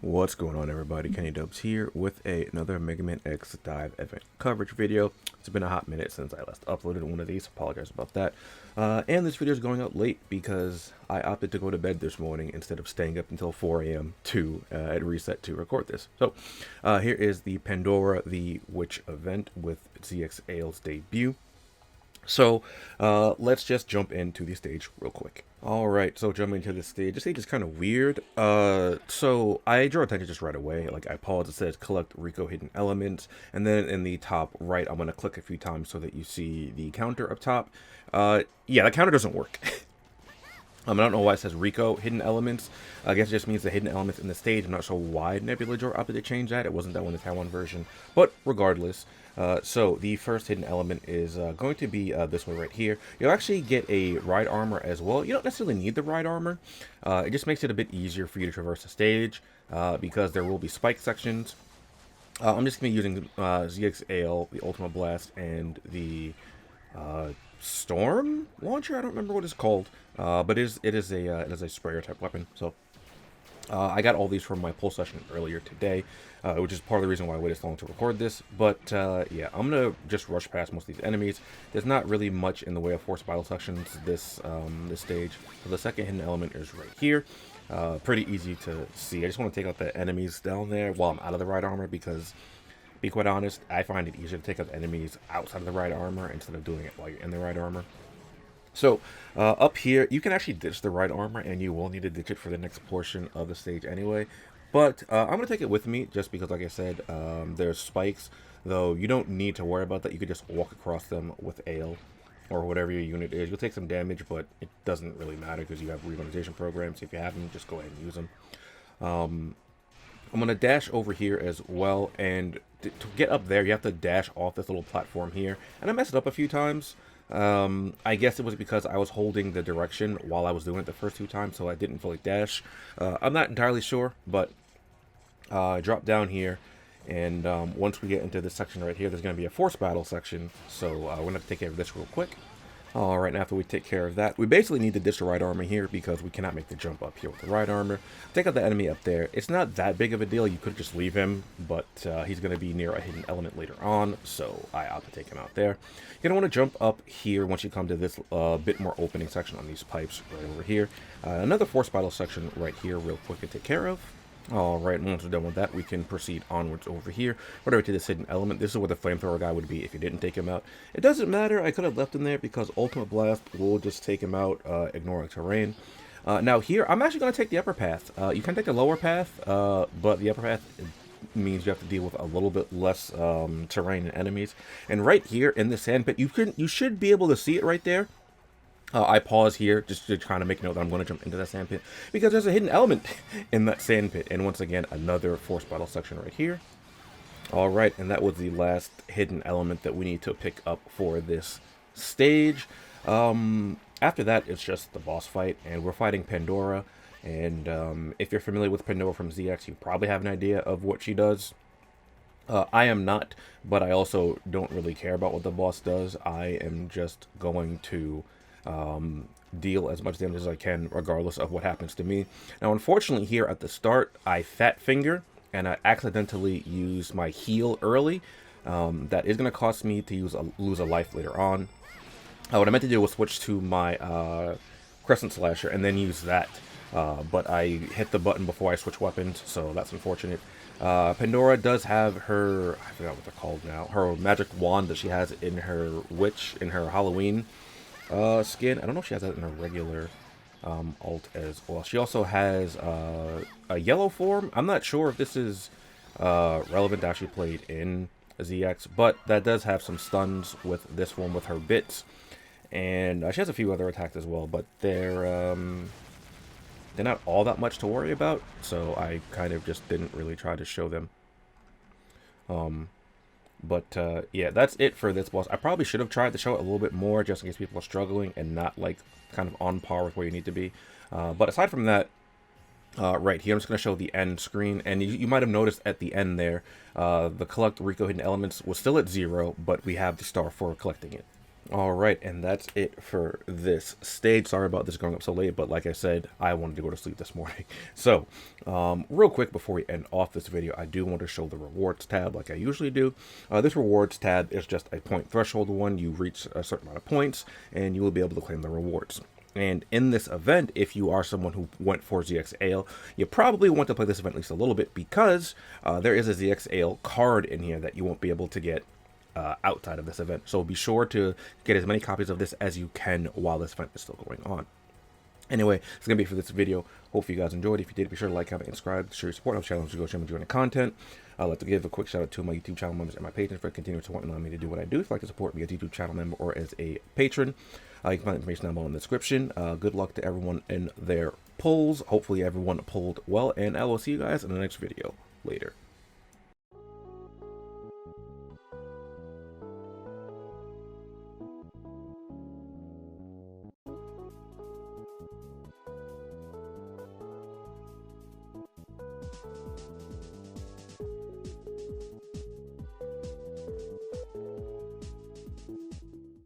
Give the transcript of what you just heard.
What's going on, everybody? TheKennyDubz here with another Mega Man X Dive event coverage video. It's been a hot minute since I last uploaded one of these. Apologize about that. And this video is going out late because I opted to go to bed this morning instead of staying up until 4 a.m. to at reset to record this. So here is the Pandora the Witch event with ZX Ale's debut. So let's just jump into the stage real quick. Alright, so jumping into the stage. The stage is kind of weird. So I draw attention just right away. Like I pause, it says collect Rico hidden elements. And then in the top right, I'm going to click a few times so that you see the counter up top. Yeah, the counter doesn't work. I don't know why it says Rico hidden elements. I guess it just means the hidden elements in the stage. I'm not sure why Nebula Drawer opted to change that. It wasn't that one in the Taiwan version. But regardless, so the first hidden element is going to be this one right here. You'll actually get a ride armor as well. You don't necessarily need the ride armor. It just makes it a bit easier for you to traverse the stage because there will be spike sections. I'm just going to be using ZX Ale, the Ultimate Blast, and the Storm Launcher. I don't remember what it's called, but it is a sprayer type weapon. So I got all these from my pull session earlier today, which is part of the reason why I waited so long to record this. But yeah, I'm gonna just rush past most of these enemies. There's not really much in the way of force battle sections this stage. So the second hidden element is right here. Pretty easy to see. I just want to take out the enemies down there while I'm out of the ride armor because, be quite honest, I find it easier to take out the enemies outside of the ride armor instead of doing it while you're in the ride armor. So up here, you can actually ditch the ride armor, and you will need to ditch it for the next portion of the stage anyway. But I'm going to take it with me just because, like I said, there's spikes, though you don't need to worry about that. You could just walk across them with Ale or whatever your unit is. You'll take some damage, but it doesn't really matter because you have reorganization programs. If you have them, just go ahead and use them. I'm going to dash over here as well, and to get up there, you have to dash off this little platform here. And I messed it up a few times. I guess it was because I was holding the direction while I was doing it the first two times, so I didn't fully dash. I'm not entirely sure, but drop down here, and once we get into this section right here, there's going to be a force battle section, so we're going to have to take care of this real quick. Alright, and after we take care of that, we basically need to ditch the ride armor here because we cannot make the jump up here with the ride armor. Take out the enemy up there. It's not that big of a deal. You could just leave him, but he's going to be near a hidden element later on, so I opt to take him out there. You're going to want to jump up here once you come to this bit more opening section on these pipes right over here. Another force battle section right here real quick to take care of. Alright, once we're done with that, we can proceed onwards over here, whatever to this hidden element. This is where the flamethrower guy would be if you didn't take him out. It doesn't matter, I could have left him there because Ultimate Blast will just take him out, ignoring terrain. Now here, I'm actually going to take the upper path. You can take the lower path, but the upper path means you have to deal with a little bit less terrain and enemies. And right here in the sand pit, you should be able to see it right there. I pause here just to kind of make note that I'm going to jump into that sand pit because there's a hidden element in that sand pit. And once again, another force battle section right here. Alright, and that was the last hidden element that we need to pick up for this stage. After that, it's just the boss fight, and we're fighting Pandora. And if you're familiar with Pandora from ZX, you probably have an idea of what she does. I am not, but I also don't really care about what the boss does. I am just going to deal as much damage as I can regardless of what happens to me. Now unfortunately here at the start I fat finger and I accidentally used my heal early. That is going to cost me to lose a life later on. What I meant to do was switch to my Crescent Slasher and then use that, but I hit the button before I switch weapons, so that's unfortunate. Pandora does have her, I forgot what they're called now, her magic wand that she has in her Halloween skin. I don't know if she has that in her regular alt as well. She also has a yellow form. I'm not sure if this is relevant to actually played in ZX, but that does have some stuns with this one with her bits. And she has a few other attacks as well, but they're not all that much to worry about, so I kind of just didn't really try to show them. But yeah, that's it for this boss. I probably should have tried to show it a little bit more just in case people are struggling and not like kind of on par with where you need to be. But aside from that, right here, I'm just going to show the end screen. And you might have noticed at the end there, the collect Rico hidden elements was still at 0, but we have the star for collecting it. All right, and that's it for this stage. Sorry about this going up so late, but like I said, I wanted to go to sleep this morning. So, real quick before we end off this video, I do want to show the rewards tab like I usually do. This rewards tab is just a point threshold one. You reach a certain amount of points, and you will be able to claim the rewards. And in this event, if you are someone who went for ZXAL, you probably want to play this event at least a little bit, because there is a ZXAL card in here that you won't be able to get outside of this event. So be sure to get as many copies of this as you can while this event is still going on. Anyway, it's going to be it for this video. Hopefully you guys enjoyed. If you did, be sure to like, comment, and subscribe. Share your support of channels to go share enjoying the content. I'd like to give a quick shout out to my YouTube channel members and my patrons for continuing to allowing me to do what I do. If you'd like to support me as a YouTube channel member or as a patron, you can find information down below in the description. Good luck to everyone in their polls. Hopefully everyone polled well, and I will see you guys in the next video. Later.